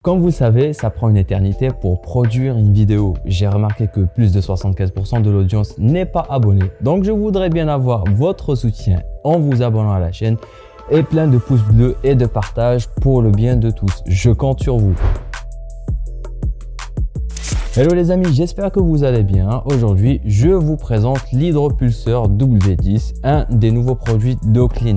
Comme vous le savez, ça prend une éternité pour produire une vidéo. J'ai remarqué que plus de 75% de l'audience n'est pas abonnée. Donc je voudrais bien avoir votre soutien en vous abonnant à la chaîne et plein de pouces bleus et de partage pour le bien de tous. Je compte sur vous. Hello les amis, j'espère que vous allez bien. Aujourd'hui, je vous présente l'hydropulseur W10, un des nouveaux produits d'Oclean.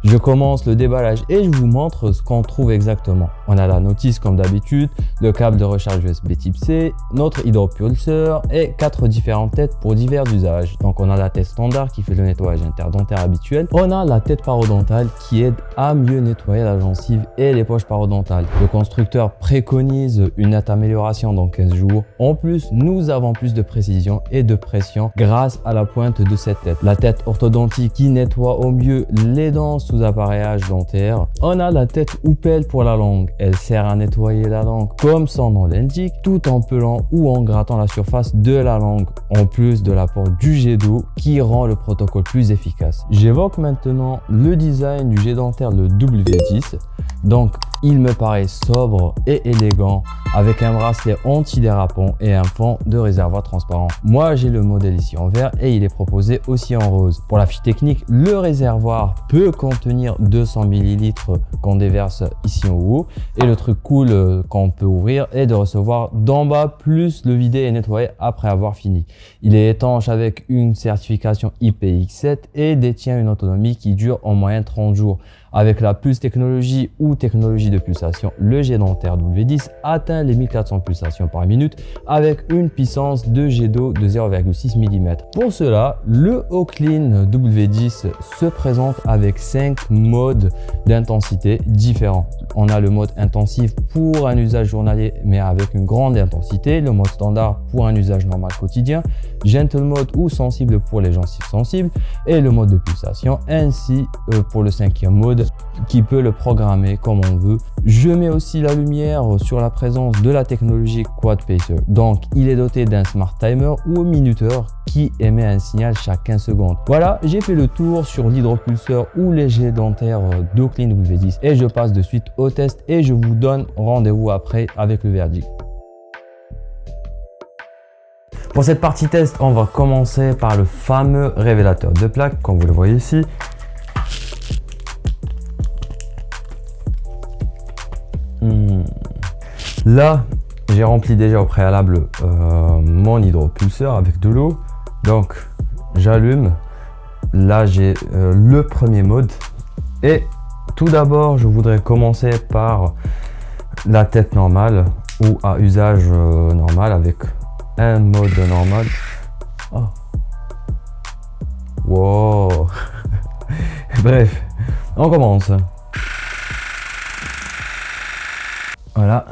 Je commence le déballage et je vous montre ce qu'on trouve exactement. On a la notice comme d'habitude, le câble de recharge USB type C, notre hydropulseur et 4 différentes têtes pour divers usages. Donc on a la tête standard qui fait le nettoyage interdentaire habituel. On a la tête parodontale qui aide à mieux nettoyer la gencive et les poches parodontales. Le constructeur préconise une nette amélioration dans 15 jours. En plus, nous avons plus de précision et de pression grâce à la pointe de cette tête. La tête orthodontique qui nettoie au mieux les dents sous appareillage dentaire. On a la tête Oupel pour la langue. Elle sert à nettoyer la langue comme son nom l'indique, tout en pelant ou en grattant la surface de la langue, en plus de l'apport du jet d'eau qui rend le protocole plus efficace. J'évoque maintenant le design du jet dentaire, le W10. Donc, il me paraît sobre et élégant avec un bracelet antidérapant et un fond de réservoir transparent. Moi, j'ai le modèle ici en vert et il est proposé aussi en rose. Pour la fiche technique, le réservoir peut contenir 200 ml qu'on déverse ici en haut et le truc cool qu'on peut ouvrir est de recevoir d'en bas plus le vider et nettoyer après avoir fini. Il est étanche avec une certification IPX7 et détient une autonomie qui dure en moyenne 30 jours. Avec la pulse technologie ou technologie de pulsation, le jet dentaire W10 atteint les 1400 pulsations par minute avec une puissance de jet d'eau de 0,6 mm. Pour cela, le Oclean W10 se présente avec 5 modes d'intensité différents. On a le mode intensif pour un usage journalier mais avec une grande intensité, le mode standard pour un usage normal quotidien, gentle mode ou sensible pour les gencives sensibles et le mode de pulsation ainsi pour le 5e mode qui peut le programmer comme on veut. Je mets aussi la lumière sur la présence de la technologie Quad Pacer. Donc il est doté d'un smart timer ou minuteur qui émet un signal chaque 15 secondes. Voilà, j'ai fait le tour sur l'hydropulseur ou les jets dentaires d'Oclean W10 et je passe de suite au test et je vous donne rendez-vous après avec le verdict. Pour cette partie test, on va commencer par le fameux révélateur de plaque comme vous le voyez ici. Là, j'ai rempli déjà au préalable mon hydropulseur avec de l'eau. Donc, j'allume. Là, j'ai le premier mode. Et tout d'abord, je voudrais commencer par la tête normale ou à usage normal avec un mode normal. Oh. Wow. Bref, on commence. Voilà.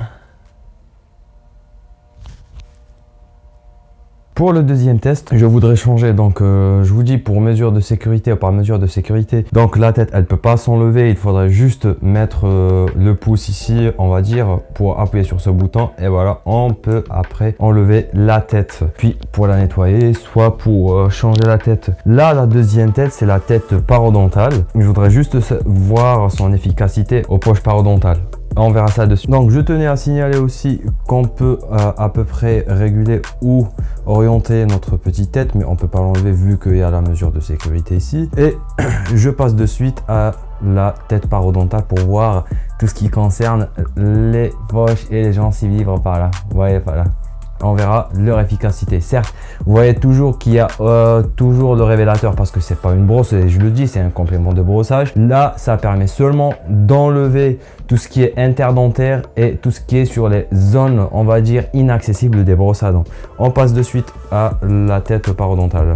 Pour le deuxième test, je voudrais changer. Donc, je vous dis pour mesure de sécurité ou par mesure de sécurité. Donc, la tête, elle peut pas s'enlever. Il faudrait juste mettre le pouce ici, on va dire, pour appuyer sur ce bouton. Et voilà, on peut après enlever la tête. Puis, pour la nettoyer, soit pour changer la tête. Là, la deuxième tête, c'est la tête parodontale. Je voudrais juste voir son efficacité aux poches parodontales. On verra ça dessus. Donc je tenais à signaler aussi qu'on peut à peu près réguler ou orienter notre petite tête, mais on peut pas l'enlever vu qu'il y a la mesure de sécurité ici. Et je passe de suite à la tête parodontale pour voir tout ce qui concerne les poches et les gencives libres par là. Vous voyez par là. On verra leur efficacité. Certes, vous voyez toujours qu'il y a toujours le révélateur parce que c'est pas une brosse et je le dis, c'est un complément de brossage. Là, ça permet seulement d'enlever tout ce qui est interdentaire et tout ce qui est sur les zones, on va dire, inaccessibles des brosses à dents. On passe de suite à la tête parodontale.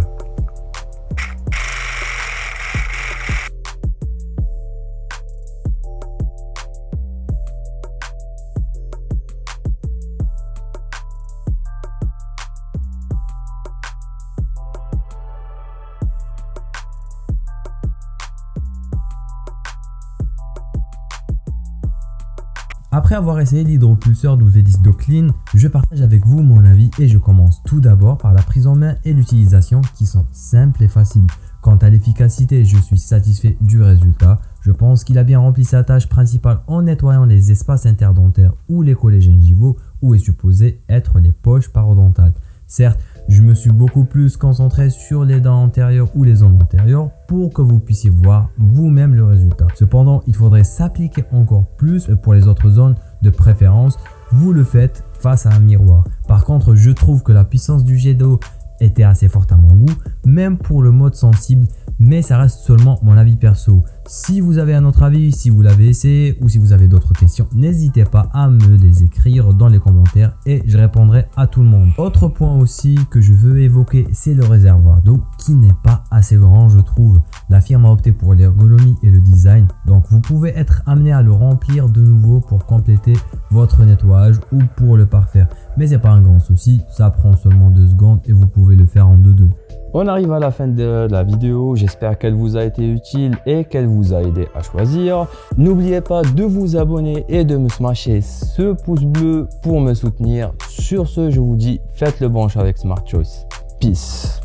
Après avoir essayé l'hydropulseur W10 d'Oclean, je partage avec vous mon avis et je commence tout d'abord par la prise en main et l'utilisation qui sont simples et faciles. Quant à l'efficacité, je suis satisfait du résultat. Je pense qu'il a bien rempli sa tâche principale en nettoyant les espaces interdentaires ou les collets gingivaux où est supposé être les poches parodontales. Certes, je me suis beaucoup plus concentré sur les dents antérieures ou les zones antérieures pour que vous puissiez voir vous-même le résultat. Cependant, il faudrait s'appliquer encore plus pour les autres zones, de préférence, vous le faites face à un miroir. Par contre, je trouve que la puissance du jet d'eau était assez forte à mon goût, même pour le mode sensible, mais ça reste seulement mon avis perso. Si vous avez un autre avis, si vous l'avez essayé ou si vous avez d'autres questions, n'hésitez pas à me les écrire dans les commentaires et je répondrai à tout le monde. Autre point aussi que je veux évoquer, c'est le réservoir d'eau qui n'est pas assez grand, je trouve. La firme a opté pour l'ergonomie et le design, donc vous pouvez être amené à le remplir de nouveau pour compléter votre nettoyage ou pour le parfaire. Mais c'est pas un grand souci, ça prend seulement 2 secondes et vous pouvez le faire en 2-2. On arrive à la fin de la vidéo, j'espère qu'elle vous a été utile et qu'elle vous a aidé à choisir. N'oubliez pas de vous abonner et de me smasher ce pouce bleu pour me soutenir. Sur ce, je vous dis, faites le bon choix avec Smart Choice. Peace.